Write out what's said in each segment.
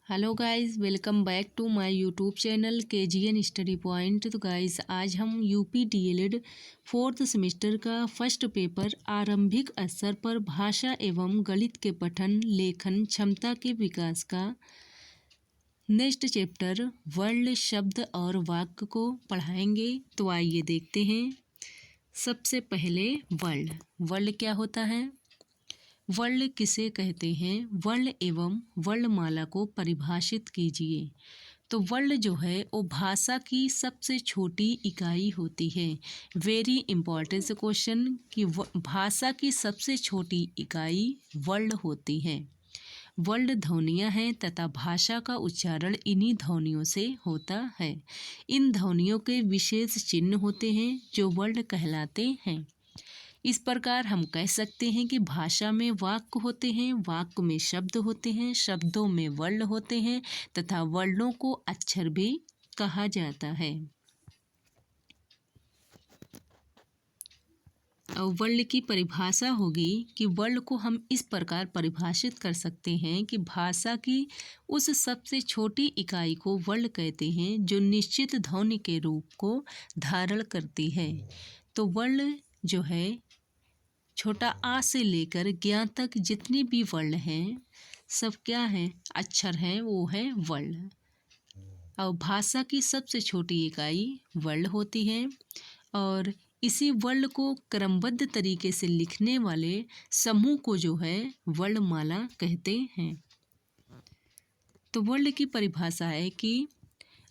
Hello guys, welcome back to my YouTube channel KGN study point. तो guys आज हम UP DLED 4th semester का first paper आरंभिक स्तर पर भाषा एवं गणित के पठन लेखन क्षमता के विकास का नेक्स्ट चैप्टर वर्ल्ड शब्द और वाक्य को पढ़ाएंगे। तो आइए देखते हैं। सबसे पहले वर्ल्ड क्या होता है? वर्ल्ड किसे कहते हैं? वर्ल्ड एवं वर्णमाला को परिभाषित कीजिए। तो वर्ल्ड जो है वो भाषा की सबसे छोटी इकाई होती है। वेरी इंपॉर्टेंट क्वेश्चन कि भाषा की सबसे छोटी इकाई वर्ल्ड होती है। वर्ल्ड ध्वनियाँ हैं तथा भाषा का उच्चारण इन्हीं ध्वनियों से होता है। इन ध्वनियों के विशेष चिन्ह होते हैं जो वर्ल्ड कहलाते हैं। इस प्रकार हम कह सकते हैं कि भाषा में वाक्य होते हैं, वाक्य में शब्द होते हैं, शब्दों में वर्ण होते हैं तथा वर्णों को अक्षर भी कहा जाता है। और वर्ण की परिभाषा होगी कि वर्ण को हम इस प्रकार परिभाषित कर सकते हैं कि भाषा की उस सबसे छोटी इकाई को वर्ण कहते हैं जो निश्चित ध्वनि के रूप को धारण करती है। तो वर्ण जो है छोटा आ से लेकर ज्ञा तक जितने भी वर्ण हैं सब क्या हैं? अक्षर हैं, वो है वर्ण। और भाषा की सबसे छोटी इकाई वर्ण होती है और इसी वर्ण को क्रमबद्ध तरीके से लिखने वाले समूह को जो है वर्णमाला कहते हैं। तो वर्ण की परिभाषा है कि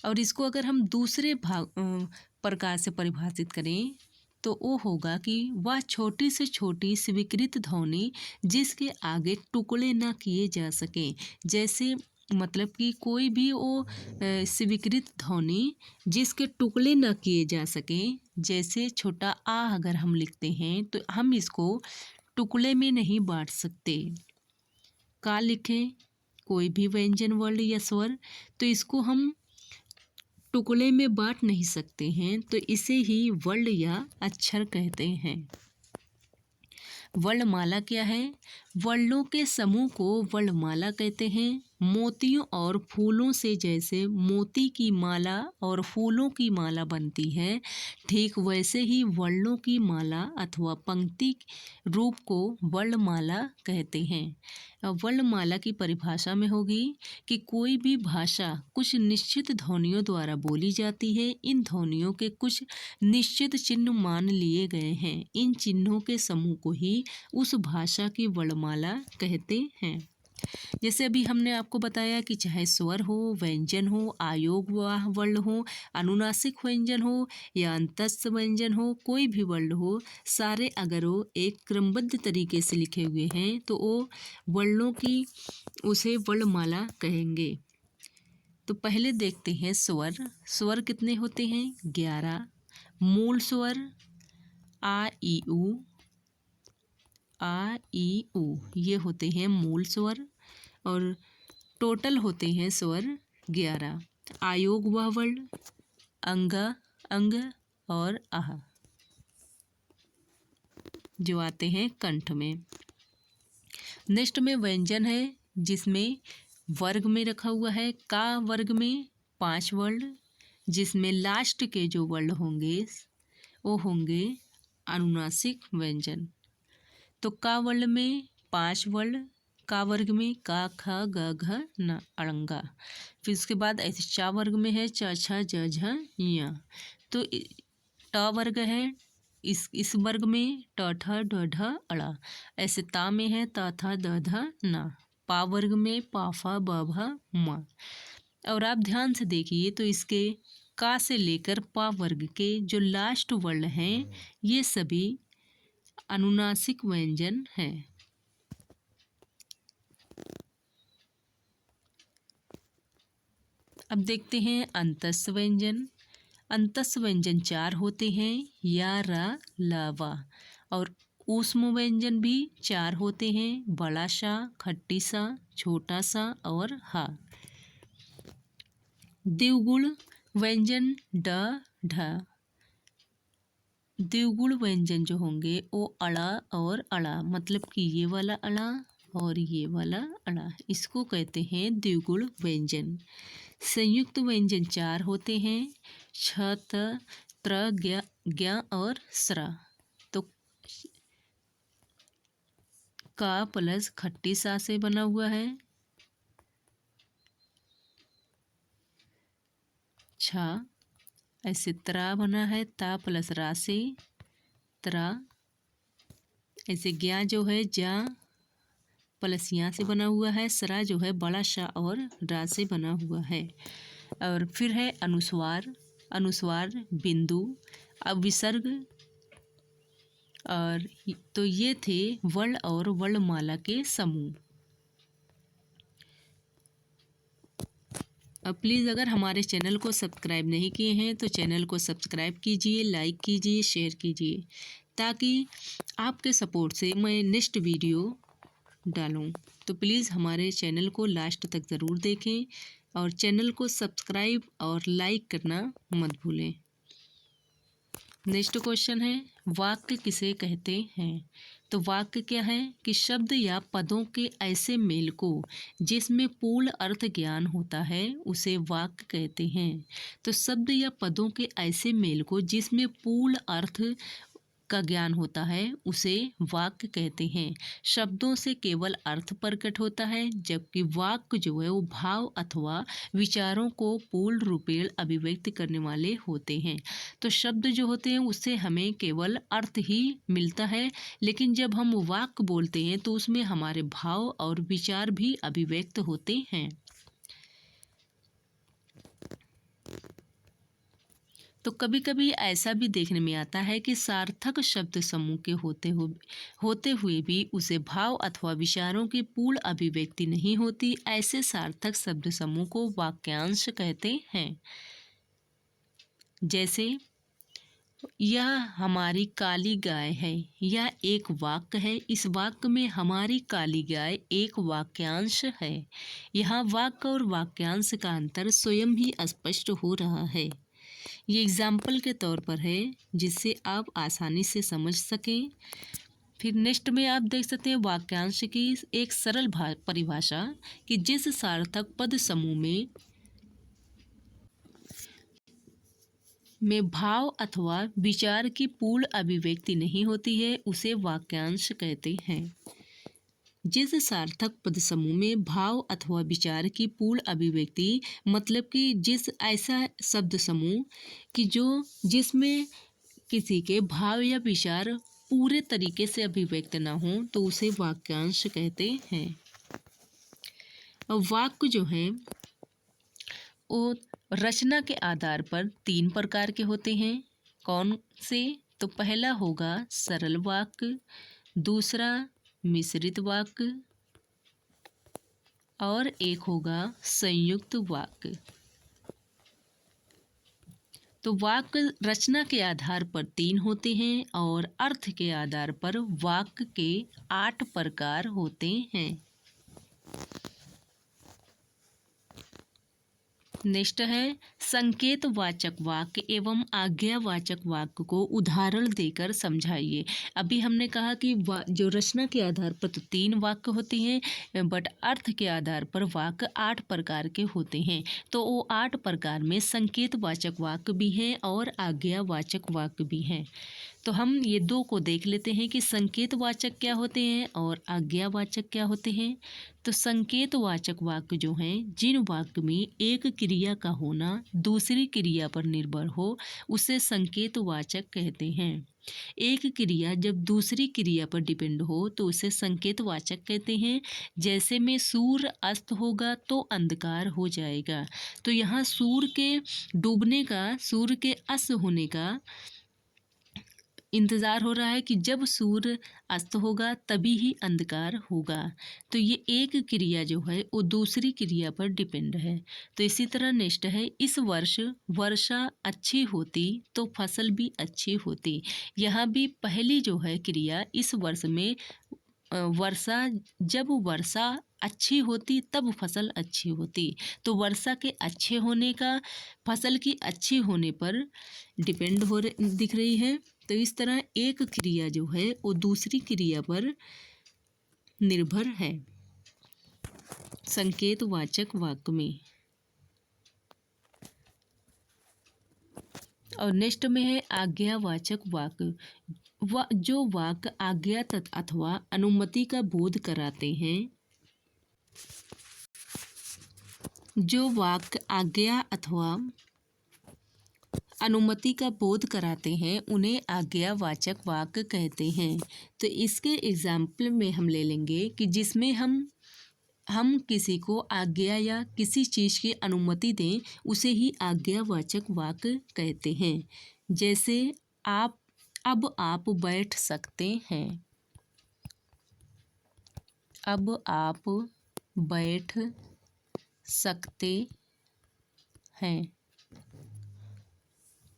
और इसको अगर हम दूसरे प्रकार से परिभाषित करें तो वो होगा कि वह छोटी से छोटी स्वीकृत ध्वनि जिसके आगे टुकड़े ना किए जा सकें। जैसे मतलब कि कोई भी वो स्वीकृत ध्वनि जिसके टुकड़े ना किए जा सकें। जैसे छोटा आ अगर हम लिखते हैं तो हम इसको टुकड़े में नहीं बांट सकते। का लिखें कोई भी व्यंजन वर्ण या स्वर तो इसको हम टुकड़े में बांट नहीं सकते हैं, तो इसे ही वर्ण या अक्षर कहते हैं। वर्णमाला क्या है? वर्णों के समूह को वर्णमाला कहते हैं। मोतियों और फूलों से जैसे मोती की माला और फूलों की माला बनती है, ठीक वैसे ही वर्णों की माला अथवा पंक्ति रूप को वर्णमाला कहते हैं। वर्णमाला की परिभाषा में होगी कि कोई भी भाषा कुछ निश्चित ध्वनियों द्वारा बोली जाती है। इन ध्वनियों के कुछ निश्चित चिन्ह मान लिए गए हैं। इन चिन्हों के समूह को ही उस भाषा की वर्णमाला कहते हैं। जैसे अभी हमने आपको बताया कि चाहे स्वर हो, व्यंजन हो, आयोग वर्ण हो, अनुनासिक व्यंजन हो या अंतस्थ व्यंजन हो, कोई भी वर्ण हो, सारे अगर वो एक क्रमबद्ध तरीके से लिखे हुए हैं तो वो वर्णों की उसे वर्णमाला कहेंगे। तो पहले देखते हैं स्वर। स्वर कितने होते हैं? 11। मूल स्वर आ ई उ ये होते हैं मूल स्वर और टोटल होते हैं स्वर 11। आयोग व वर्ण अंग और आह जो आते हैं कंठ में। नेक्स्ट में व्यंजन है जिसमें वर्ग में रखा हुआ है। का वर्ग में 5 वर्ण जिसमें लास्ट के जो वर्ण होंगे वो होंगे अनुनासिक व्यंजन। तो का वर्ण में 5 वर्ण, का वर्ग में का ख ग घ न अड़ंगा। फिर उसके बाद ऐसे चा वर्ग में है च छ ज झ ञ। तो ट वर्ग है इस वर्ग में ट ठ ड ढ अड़ा। ऐसे ता में है त थ द ध न। पा वर्ग में पा फा ब भ म। और आप ध्यान से देखिए तो इसके का से लेकर पा वर्ग के जो लास्ट वर्ण हैं ये सभी अनुनासिक व्यंजन हैं। अब देखते हैं अंतस्थ व्यंजन। अंतस्थ व्यंजन 4 होते हैं या रा ला वा। और ऊष्म व्यंजन भी 4 होते हैं, बड़ा सा, खट्टी सा, छोटा सा और हा। द्विगुण व्यंजन ड ढ। द्विगुण व्यंजन जो होंगे वो अड़ा और अड़ा, मतलब कि ये वाला अड़ा और ये वाला अड़ा, इसको कहते हैं द्विगुण व्यंजन। संयुक्त व्यंजन 4 होते हैं, छ, त, त्र, ज्ञ और स्र। तो का प्लस खट्टी सा से बना हुआ है, छा, ऐसे त्रा बना है, ता प्लस रा से त्रा, ऐसे ज्ञा जो है जा प्लस यहाँ से बना हुआ है, सरा जो है बड़ा शा और रा से बना हुआ है। और फिर है अनुस्वार, अनुस्वार बिंदु, अब विसर्ग। और तो ये थे वर्ण और वर्णमाला के समूह। अब प्लीज़ अगर हमारे चैनल को सब्सक्राइब नहीं किए हैं तो चैनल को सब्सक्राइब कीजिए, लाइक कीजिए, शेयर कीजिए, ताकि आपके सपोर्ट से मैं नेक्स्ट वीडियो डालूं। तो प्लीज़ हमारे चैनल को लास्ट तक ज़रूर देखें और चैनल को सब्सक्राइब और लाइक करना मत भूलें। नेक्स्ट क्वेश्चन है, वाक्य किसे कहते हैं? तो वाक्य क्या है कि शब्द या पदों के ऐसे मेल को जिसमें पूर्ण अर्थ ज्ञान होता है उसे वाक्य कहते हैं। तो शब्द या पदों के ऐसे मेल को जिसमें पूर्ण अर्थ का ज्ञान होता है उसे वाक्य कहते हैं। शब्दों से केवल अर्थ प्रकट होता है, जबकि वाक्य जो है वो भाव अथवा विचारों को पूर्ण रूपेण अभिव्यक्त करने वाले होते हैं। तो शब्द जो होते हैं उससे हमें केवल अर्थ ही मिलता है, लेकिन जब हम वाक्य बोलते हैं तो उसमें हमारे भाव और विचार भी अभिव्यक्त होते हैं। तो कभी कभी ऐसा भी देखने में आता है कि सार्थक शब्द समूह के होते हुए भी उसे भाव अथवा विचारों की पूर्ण अभिव्यक्ति नहीं होती। ऐसे सार्थक शब्द समूह को वाक्यांश कहते हैं। जैसे यह हमारी काली गाय है, यह एक वाक्य है। इस वाक्य में हमारी काली गाय एक वाक्यांश है। यहाँ वाक्य और वाक्यांश का अंतर स्वयं ही स्पष्ट हो रहा है। ये एग्जाम्पल के तौर पर है जिससे आप आसानी से समझ सकें। फिर नेक्स्ट में आप देख सकते हैं वाक्यांश की एक सरल परिभाषा कि जिस सार्थक पद समूह में भाव अथवा विचार की पूर्ण अभिव्यक्ति नहीं होती है उसे वाक्यांश कहते हैं। जिस सार्थक पद समूह में भाव अथवा विचार की पूर्ण अभिव्यक्ति मतलब कि जिस ऐसा शब्द समूह कि जिसमें किसी के भाव या विचार पूरे तरीके से अभिव्यक्त ना हो तो उसे वाक्यांश कहते हैं। अब वाक्य जो है वो रचना के आधार पर 3 प्रकार के होते हैं। कौन से? तो पहला होगा सरल वाक्य, दूसरा मिश्रित वाक्य और एक होगा संयुक्त वाक्य। तो वाक्य रचना के आधार पर 3 होते हैं और अर्थ के आधार पर वाक्य के 8 प्रकार होते हैं। नेक्स्ट है संकेतवाचक वाक्य एवं आज्ञावाचक वाक्य को उदाहरण देकर समझाइए। अभी हमने कहा कि जो रचना के आधार पर तो 3 वाक्य होते हैं, बट अर्थ के आधार पर वाक्य 8 प्रकार के होते हैं। तो वो 8 प्रकार में संकेतवाचक वाक्य भी हैं और आज्ञावाचक वाक्य भी हैं। तो हम ये 2 को देख लेते हैं कि संकेतवाचक क्या होते हैं और आज्ञावाचक क्या होते हैं। तो संकेतवाचक वाक्य जो हैं जिन वाक्य में एक क्रिया का होना दूसरी क्रिया पर निर्भर हो उसे संकेतवाचक कहते हैं। एक क्रिया जब दूसरी क्रिया पर डिपेंड हो तो उसे संकेतवाचक कहते हैं। जैसे में सूर्य अस्त होगा तो अंधकार हो जाएगा। तो यहाँ सूर्य के डूबने का, सूर्य के अस्त होने का इंतज़ार हो रहा है कि जब सूर्य अस्त होगा तभी ही अंधकार होगा। तो ये एक क्रिया जो है वो दूसरी क्रिया पर डिपेंड है। तो इसी तरह नेक्स्ट है इस वर्ष वर्षा अच्छी होती तो फसल भी अच्छी होती। यहाँ भी पहली जो है क्रिया इस वर्ष में वर्षा, जब वर्षा अच्छी होती तब फसल अच्छी होती। तो वर्षा के अच्छे होने का फसल की अच्छी होने पर डिपेंड दिख रही है। तो इस तरह एक क्रिया जो है वो दूसरी क्रिया पर निर्भर है। संकेतवाचक वाक्य में। और नेक्स्ट में है आज्ञावाचक वाक्य। जो वाक्य आज्ञा अथवा अनुमति का बोध कराते हैं, जो वाक्य आज्ञा अथवा अनुमति का बोध कराते हैं उन्हें आज्ञावाचक वाक्य कहते हैं। तो इसके एग्जाम्पल में हम ले लेंगे कि जिसमें हम किसी को आज्ञा या किसी चीज़ की अनुमति दें उसे ही आज्ञावाचक वाक्य कहते हैं। जैसे अब आप बैठ सकते हैं। अब आप बैठ सकते हैं।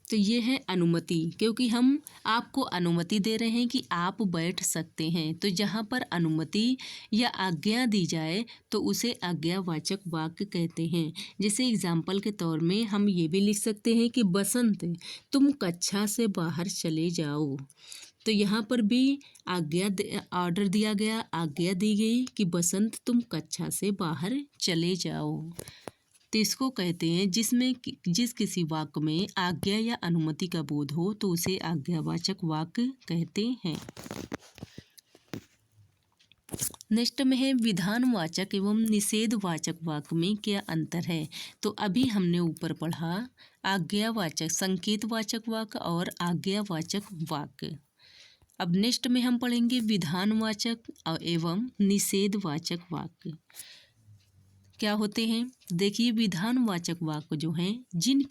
तो ये है अनुमति, क्योंकि हम आपको अनुमति दे रहे हैं कि आप बैठ सकते हैं। तो जहाँ पर अनुमति या आज्ञा दी जाए तो उसे आज्ञावाचक वाक्य कहते हैं। जैसे एग्जाम्पल के तौर में हम ये भी लिख सकते हैं कि बसंत तुम कक्षा से बाहर चले जाओ। तो यहाँ पर भी ऑर्डर दिया गया, आज्ञा दी गई कि बसंत तुम कक्षा से बाहर चले जाओ। तो इसको कहते हैं जिस किसी वाक्य में आज्ञा या अनुमति का बोध हो तो उसे आज्ञावाचक वाक्य कहते हैं। नेक्स्ट में है विधानवाचक एवं निषेधवाचक वाक्य में क्या अंतर है। तो अभी हमने ऊपर पढ़ा आज्ञावाचक संकेतवाचक वाक्य और आज्ञावाचक वाक्य। अब नेक्स्ट में हम पढ़ेंगे विधानवाचक एवं निषेधवाचक वाक्य क्या होते हैं। देखिए विधानवाचक वाक्य जो हैं जिन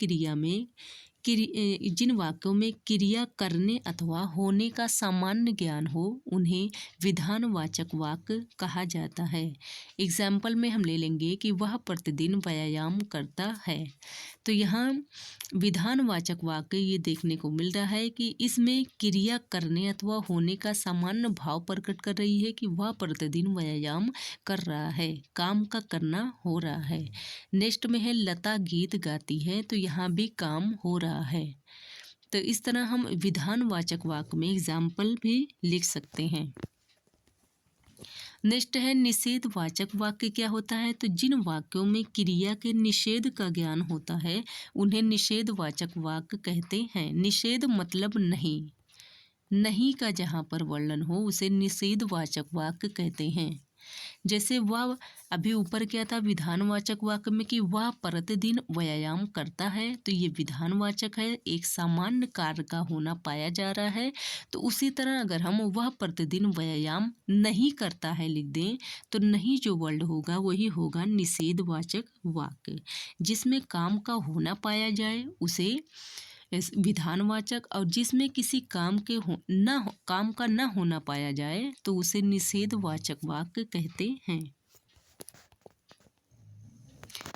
वाक्यों में क्रिया करने अथवा होने का सामान्य ज्ञान हो उन्हें विधानवाचक वाक्य कहा जाता है। एग्जाम्पल में हम ले लेंगे कि वह प्रतिदिन व्यायाम करता है। तो यहाँ विधानवाचक वाक्य ये देखने को मिल रहा है कि इसमें क्रिया करने अथवा होने का सामान्य भाव प्रकट कर रही है कि वह प्रतिदिन व्यायाम कर रहा है, काम का करना हो रहा है। नेक्स्ट में है लता गीत गाती है। तो यहाँ भी काम हो रहा है। तो इस तरह हम विधानवाचक वाक्य में एग्जाम्पल भी लिख सकते हैं। नेक्स्ट है निषेधवाचक वाक्य क्या होता है। तो जिन वाक्यों में क्रिया के निषेध का ज्ञान होता है उन्हें निषेधवाचक वाक्य कहते हैं। निषेध मतलब नहीं का जहाँ पर वर्णन हो उसे निषेधवाचक वाक्य कहते हैं। जैसे वह अभी ऊपर क्या था विधानवाचक वाक्य में कि वह प्रतिदिन व्यायाम करता है। तो ये विधानवाचक है, एक सामान्य कार्य का होना पाया जा रहा है। तो उसी तरह अगर हम वह प्रतिदिन व्यायाम नहीं करता है लिख दें तो नहीं जो वर्ड होगा वही होगा निषेधवाचक वाक्य। जिसमें काम का होना पाया जाए उसे विधानवाचक और जिसमें किसी काम का न होना पाया जाए तो उसे निषेधवाचक वाक्य कहते हैं।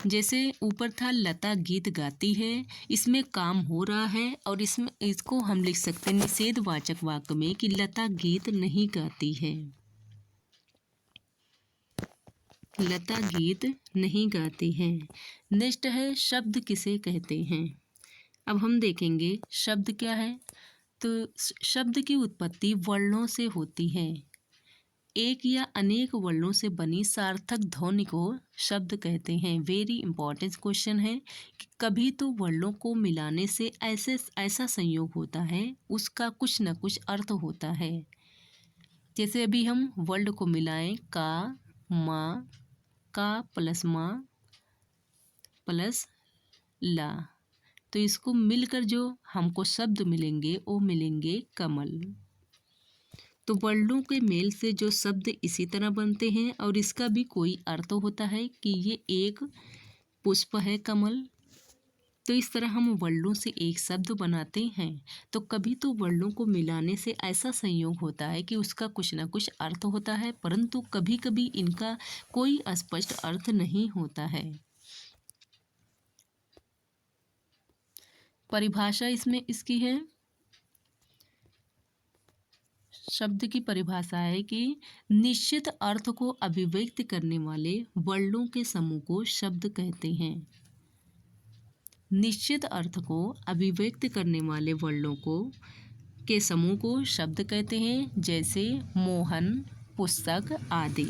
जैसे ऊपर था लता गीत गाती है, इसमें काम हो रहा है और इसको हम लिख सकते हैं निषेधवाचक वाक्य में कि लता गीत नहीं गाती है। लता गीत नहीं गाती है। नेक्स्ट है शब्द किसे कहते हैं। अब हम देखेंगे शब्द क्या है। तो शब्द की उत्पत्ति वर्णों से होती है। एक या अनेक वर्णों से बनी सार्थक ध्वनि को शब्द कहते हैं। वेरी इंपॉर्टेंट क्वेश्चन है कि कभी तो वर्णों को मिलाने से ऐसा संयोग होता है उसका कुछ न कुछ अर्थ होता है। जैसे अभी हम वर्ड को मिलाएं का प्लस माँ प्लस ला, तो इसको मिलकर जो हमको शब्द मिलेंगे वो मिलेंगे कमल। तो वर्णों के मेल से जो शब्द इसी तरह बनते हैं और इसका भी कोई अर्थ होता है कि ये एक पुष्प है कमल। तो इस तरह हम वर्णों से एक शब्द बनाते हैं। तो कभी तो वर्णों को मिलाने से ऐसा संयोग होता है कि उसका कुछ ना कुछ अर्थ होता है, परंतु कभी कभी इनका कोई स्पष्ट अर्थ नहीं होता है। परिभाषा इसमें इसकी है, शब्द की परिभाषा है कि निश्चित अर्थ को अभिव्यक्त करने वाले वर्णों के समूह को शब्द कहते हैं। निश्चित अर्थ को अभिव्यक्त करने वाले वर्णों के समूह को शब्द कहते हैं। जैसे मोहन पुस्तक आदि।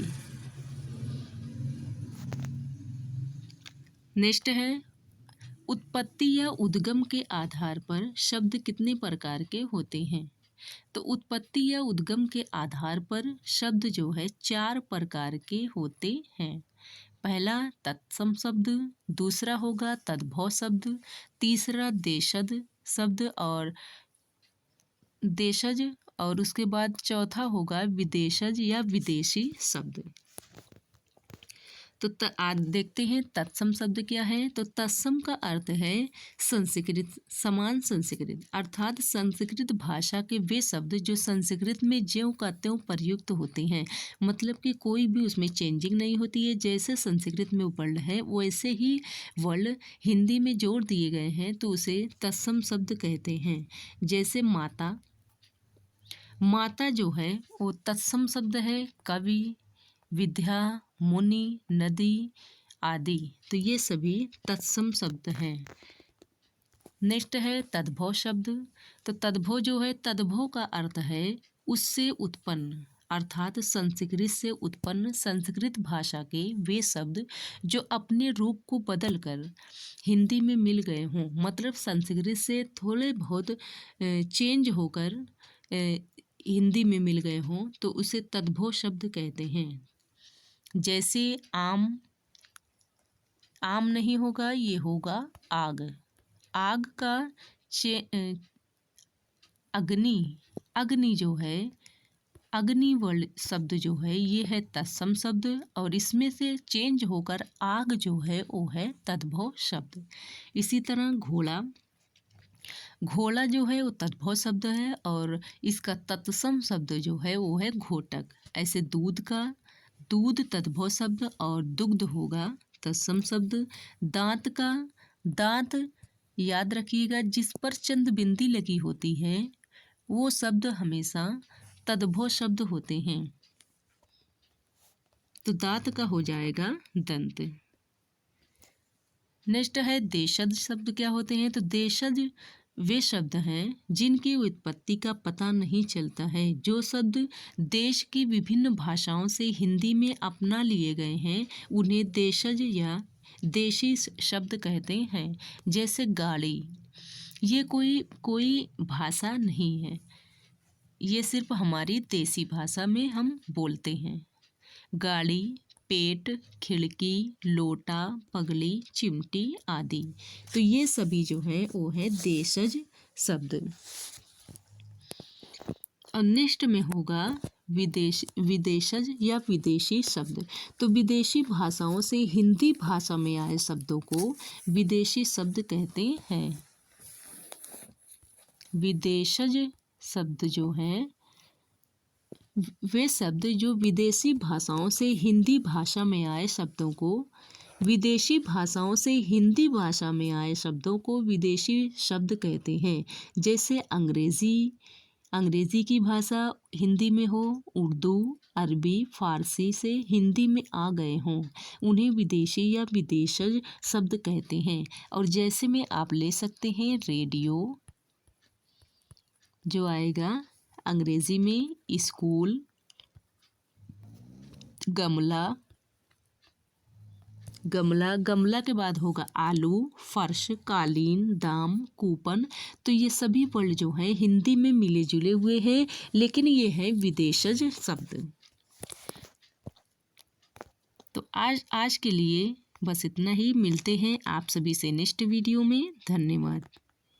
नेक्स्ट है, उत्पत्ति या उद्गम के आधार पर शब्द कितने प्रकार के होते हैं? तो उत्पत्ति या उद्गम के आधार पर शब्द जो है 4 प्रकार के होते हैं। पहला तत्सम शब्द, दूसरा होगा तद्भव शब्द, तीसरा देशज और उसके बाद चौथा होगा विदेशज या विदेशी शब्द। तो आज देखते हैं तत्सम शब्द क्या है। तो तत्सम का अर्थ है संस्कृत, समान संस्कृत, अर्थात संस्कृत भाषा के वे शब्द जो संस्कृत में ज्यों का त्यों प्रयुक्त होते हैं, मतलब कि कोई भी उसमें चेंजिंग नहीं होती है। जैसे संस्कृत में वर्ड है वैसे ही वर्ड हिंदी में जोड़ दिए गए हैं, तो उसे तत्सम शब्द कहते हैं। जैसे माता, माता जो है वो तत्सम शब्द है। कवि, विद्या, मुनि, नदी आदि, तो ये सभी तत्सम शब्द हैं। नेक्स्ट है तद्भव शब्द। तो तद्भव जो है, तद्भव का अर्थ है उससे उत्पन्न, अर्थात संस्कृत से उत्पन्न संस्कृत भाषा के वे शब्द जो अपने रूप को बदलकर हिंदी में मिल गए हों, मतलब संस्कृत से थोड़े बहुत चेंज होकर हिंदी में मिल गए हों, तो उसे तद्भव शब्द कहते हैं। जैसे आम, आम नहीं होगा, ये होगा आग। आग का अग्नि, अग्नि जो है, अग्नि वर्ड शब्द जो है ये है तत्सम शब्द, और इसमें से चेंज होकर आग जो है वो है तद्भव शब्द। इसी तरह घोड़ा, घोड़ा जो है वो तद्भव शब्द है और इसका तत्सम शब्द जो है वो है घोटक। ऐसे दूध का, दूध तद्भव शब्द और दुग्ध होगा तत्सम शब्द। दांत का, दांत याद रखिएगा जिस पर चंद बिंदी लगी होती है वो शब्द हमेशा तद्भव शब्द होते हैं, तो दांत का हो जाएगा दंत। नेक्स्ट है देशज शब्द क्या होते हैं। तो देशज वे शब्द हैं जिनकी उत्पत्ति का पता नहीं चलता है। जो शब्द देश की विभिन्न भाषाओं से हिंदी में अपना लिए गए हैं उन्हें देशज या देशी शब्द कहते हैं। जैसे गाड़ी, ये कोई भाषा नहीं है, ये सिर्फ हमारी देसी भाषा में हम बोलते हैं। गाड़ी, पेट, खिड़की, लोटा, पगली, चिमटी आदि, तो ये सभी जो है वो है देशज शब्द। और नेक्स्ट में होगा विदेशज या विदेशी शब्द। तो विदेशी भाषाओं से हिंदी भाषा में आए शब्दों को विदेशी शब्द कहते हैं। विदेशज शब्द जो हैं वे शब्द जो विदेशी भाषाओं से हिंदी भाषा में आए शब्दों को, विदेशी भाषाओं से हिंदी भाषा में आए शब्दों को विदेशी शब्द कहते हैं। जैसे अंग्रेजी की भाषा हिंदी में हो, उर्दू, अरबी, फारसी से हिंदी में आ गए हों, उन्हें विदेशी या विदेशज शब्द कहते हैं। और जैसे में आप ले सकते हैं रेडियो जो आएगा अंग्रेजी में, स्कूल, गमला, गमला के बाद होगा आलू, फर्श, कालीन, दाम, कूपन। तो ये सभी वर्ड जो हैं हिंदी में मिले जुले हुए हैं, लेकिन ये है विदेशज शब्द। तो आज के लिए बस इतना ही। मिलते हैं आप सभी से नेक्स्ट वीडियो में। धन्यवाद।